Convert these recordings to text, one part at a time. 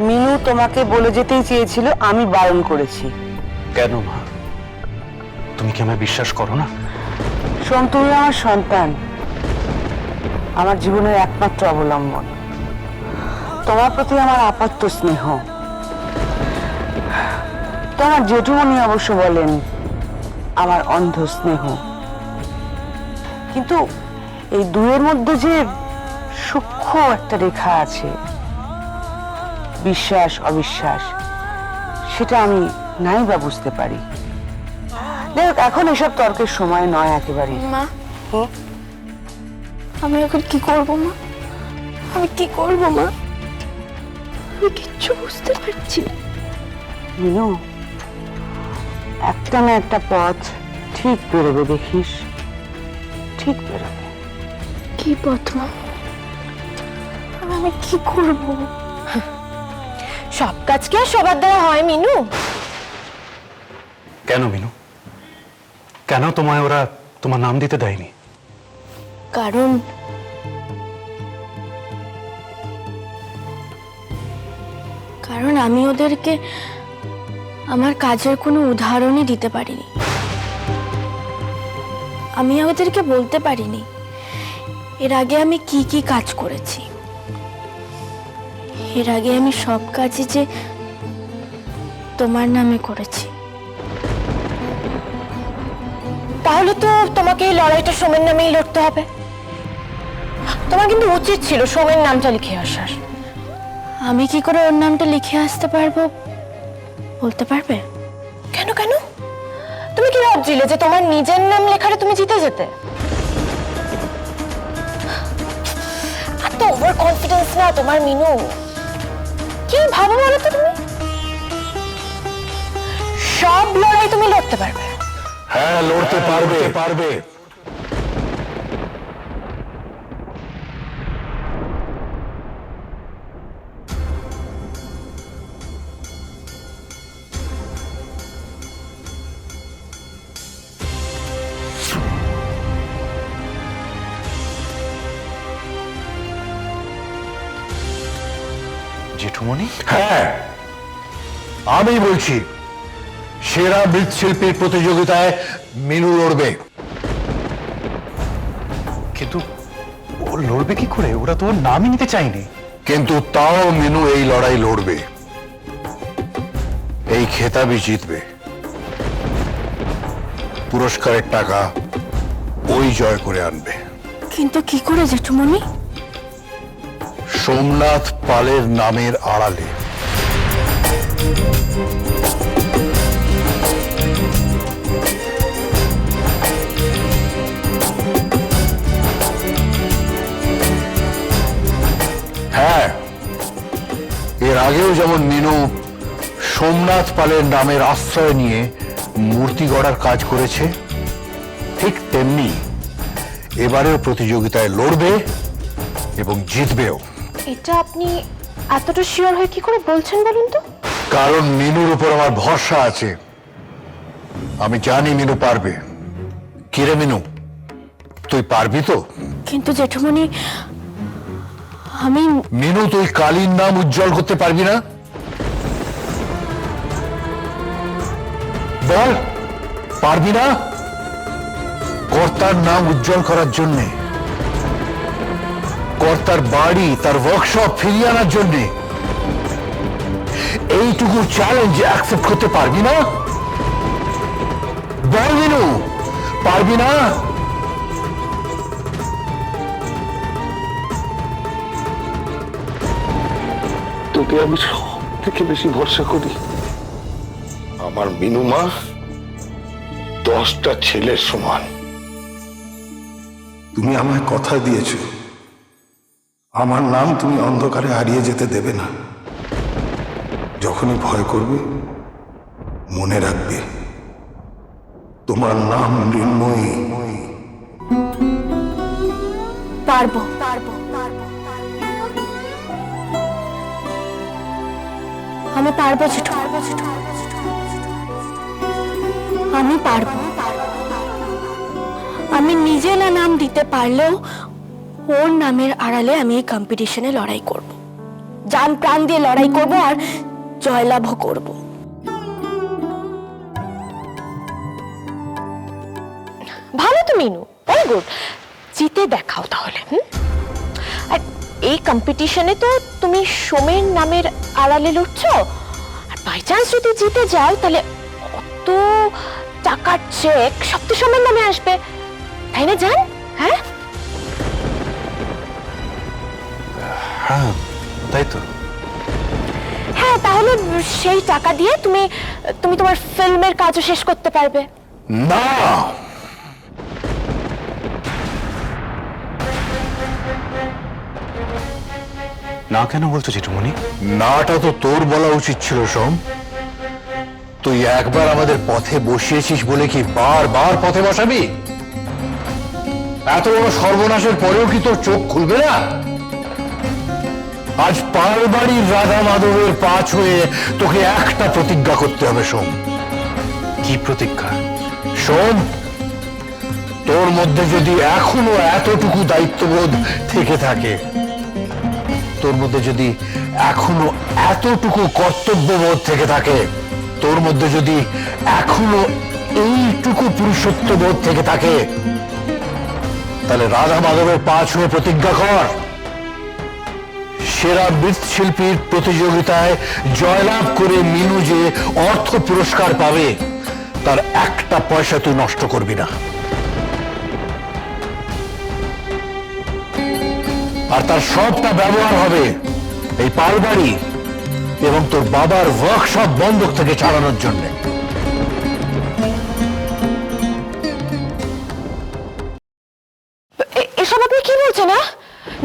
মিনু তোমাকে বলে যেতেই চেয়েছিল, আমি বারণ করেছি। কেন মা? তুমি কি আমায় বিশ্বাস করো না? শোন, তুমি আমার সন্তান, আমার জীবনের একমাত্র অবলম্বন। তোমার প্রতি আমার আপাতত স্নেহ। তোমার জেঠুমনি অবশ্য বলেন আমার অন্ধ স্নেহ, কিন্তু এই দুয়ের মধ্যে যে সূক্ষ্ম একটা রেখা আছে, বিশ্বাস অবিশ্বাস, সেটা আমি নাই বা বুঝতে পারি। দেখ, এখন এসব তর্কের সময় নয় একেবারে। মা, আমি এখন কি করব মা? আমি কি করব মা? আমি কিচ্ছু বুঝতে পারছি না। মিনু, একটা না একটা পথ ঠিক বেরোবে, দেখিস, ঠিক বেরোবে। কি পথ মা? আমি কি করব? সব কাজ কি আর সবার দ্বারা হয় মিনু? কেন মিনু? কেন তোমায় ওরা তোমার নাম দিতে দেয়নি? কারণ আমি ওদেরকে আমার কাজের কোনো উদাহরণই দিতে পারিনি। আমি ওদেরকে বলতে পারিনি এর আগে আমি কি কি কাজ করেছি। এর আগে আমি সব কাজই যে তোমার নামে করেছি। তাহলে তো তোমাকে এই লড়াইটা সোমের নামেই লড়তে হবে। তোমার কিন্তু উচিত ছিল সোমের নামটা লিখে আসার। আমি কি করে ওর নামটা লিখে আসতে পারবো বলতে পারবে? কেন কেন? তুমি কি ভাবছিলে যে তোমার নিজের নাম লেখারে তুমি জিতে যেতে? এত ওভার কনফিডেন্স না তোমার মিনু। কি ভাবো বলো তো তুমি? সব লড়াই তুমি লড়তে পারবে? হ্যাঁ, লড়তে পারবে। জেঠুমনি? হ্যাঁ, আমি বলছি, সেরা মৃৎশিল্পীর প্রতিযোগিতায় মিনু লড়বে। কিন্তু ও লড়বে কি করে? ওরা তো ওর নামই নিতে চায়নি। কিন্তু তাও মিনু এই লড়াই লড়বে, এই খেতাবই জিতবে। পুরস্কারের টাকা ওই জয় করে আনবে। কিন্তু কি করে জেঠুমনি? সোমনাথ পালের নামের আড়ালে। হ্যাঁ, এর আগেও যেমন মিনু সোমনাথ পালের নামের আশ্রয় নিয়ে মূর্তি গড়ার কাজ করেছে, ঠিক তেমনি এবারেও প্রতিযোগিতায় লড়বে এবং জিতবেও। এটা আপনি এতটা শিওর হয়ে কি করে বলছেন বলুন তো? কারণ মিনুর উপর আমার ভরসা আছে। আমি জানি মিনু পারবে। কিরে মিনু, তুই পারবি তো? কিন্তু জেঠুমনি, আমি মিনু, তুই কালীর নাম উজ্জ্বল করতে পারবি না? বল, পারবি না? কর্তার নাম উজ্জ্বল করার জন্যে, কর্তার বাড়ি, তার ওয়ার্কশপ ফিরিয়ে আনার জন্যে এইটুকু চ্যালেঞ্জ অ্যাকসেপ্ট করতে পারবি না? বল মিনু, পারবি না? তোকে আমি সব থেকে বেশি ভরসা করি। আমার মিনু মা 10টা ছেলের সমান। তুমি আমায় কথা দিয়েছ, আমার নাম তুমি অন্ধকারে হারিয়ে যেতে দেবে না। যখনই ভয় করবে মনে রাখবে তোমার নাম মৃন্ময়ী। পারবো। আমি পারবো জেঠু, আমি পারবো। আমি নিজে না নাম দিতে পারলেও ওর নামের আড়ালে আমি এই কম্পিটিশনে লড়াই করব। জান প্রাণ দিয়ে লড়াই করব আর জয়লাভও করব। ভালো তো মিনু, ভেরি গুড। জিতে দেখাও তাহলে। আর এই কম্পিটিশনে তো তুমি সোমের নামের আড়ালে লড়ছো, আর বাই চান্স যদি জিতে যাও তাহলে অত টাকার চেক সব তো সোমের নামে আসবে, তাই না জান? হ্যাঁ হ্যাঁ, তাই তো। হ্যাঁ, তাহলে সেই টাকা দিয়ে তুমি তুমি তোমার ফিল্মের কাজও শেষ করতে পারবে। না, না কেন বলছো জেঠুমনি? নাটা তো তোর বলা উচিত ছিল সোম। তুই একবার আমাদের পথে বসিয়েছিস বলে কি বারবার পথে বসাবি? এত বড় সর্বনাশের পরেও কি তোর চোখ খুলবে না? আজ পালবাড়ির রাধা মাধবের পা ছুঁয়ে তোকে একটা প্রতিজ্ঞা করতে হবে সোম। কি প্রতিজ্ঞা? সোম, তোর মধ্যে যদি এখনো এতটুকু দায়িত্ববোধ থেকে থাকে, তোর মধ্যে যদি এখনো এতটুকু কর্তব্যবোধ থেকে থাকে, তোর মধ্যে যদি এখনো এইটুকু পুরুষত্ববোধ থেকে থাকে, তাহলে রাধা মাধবের পা ছুঁয়ে প্রতিজ্ঞা কর, সেরা মৃৎশিল্পীর প্রতিযোগিতায় জয়লাভ করে মিনু যে অর্থ পুরস্কার পাবে, তার একটা পয়সা তুই নষ্ট করবি না। আর তার সবটা ব্যবহার হবে এই পালবাড়ি এবং তোর বাবার ওয়ার্কশপ বন্ধক থেকে চালানোর জন্য। এসব আপনি কি বলছেন?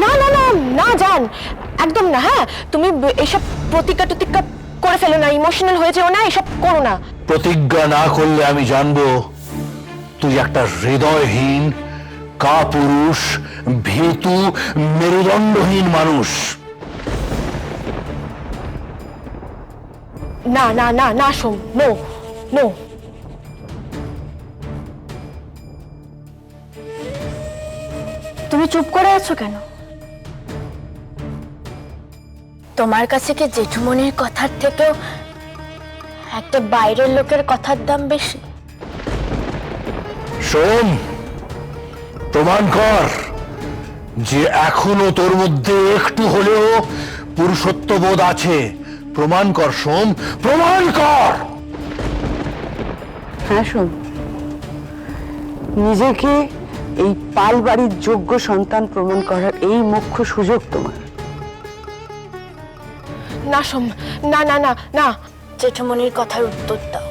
না না না না জান, একদম না। হ্যাঁ, তুমি এসব প্রতিজ্ঞা টতিজ্ঞা করে ফেলো না, ইমোশনাল হয়ে যেও না, এসব করো না। প্রতিজ্ঞা না করলে আমি জানবো তুই একটা হৃদয়হীন, কাপুরুষ, ভীতু, মেরুদণ্ডহীন মানুষ। না না না না সোম, নো নো। তুমি চুপ করে আছো কেন? তোমার কাছে কি জেঠুমনির কথার থেকেও একটা বাইরের লোকের কথার দাম বেশি? সোম, প্রমাণ কর যে এখনো তোর মধ্যে একটু হলেও পুরুষত্ববোধ আছে। প্রমাণ কর সোম, প্রমাণ কর। হ্যাঁ শোন, নিজেকে এই পালবাড়ির যোগ্য সন্তান প্রমাণ করার এই মুখ্য সুযোগ তোমার। না সোম, না না না না, জেঠুমনির কথার উত্তর দাও।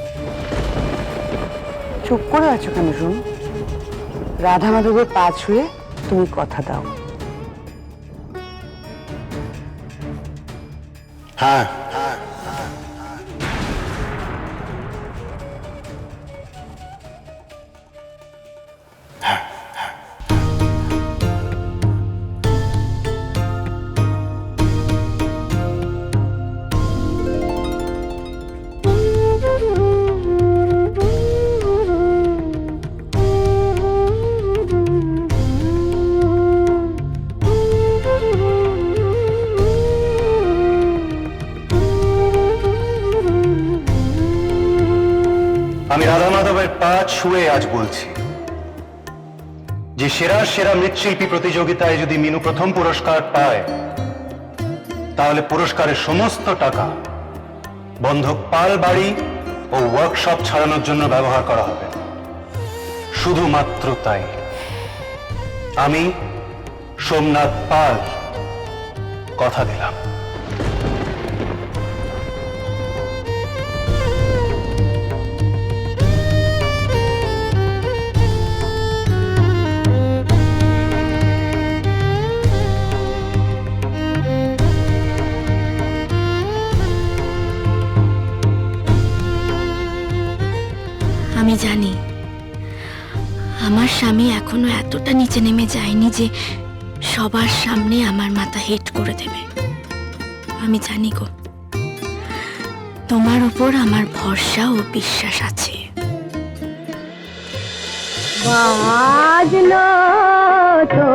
চুপ করে আছো কেন শোন? রাধা মাধবের পা ছুঁয়ে তুমি কথা দাও। হ্যাঁ, আমি রাধা মাধবের পা ছুঁয়ে আজ বলছি যে সেরা সেরা মৃৎশিল্পী প্রতিযোগিতায় যদি মিনু প্রথম পুরস্কার পায়, তাহলে পুরস্কারের সমস্ত টাকা বন্ধক পাল বাড়ি ও ওয়ার্কশপ ছাড়ানোর জন্য ব্যবহার করা হবে। শুধুমাত্র তাই। আমি সোমনাথ পাল কথা দিলাম। আমি জানি আমার স্বামী এখনো এতটা নিচে নেমে যায়নি যে সবার সামনে আমার মাথা হেট করে দেবে। আমি জানি গো, তোমার উপর আমার ভরসা ও বিশ্বাস আছে। বাজলো তো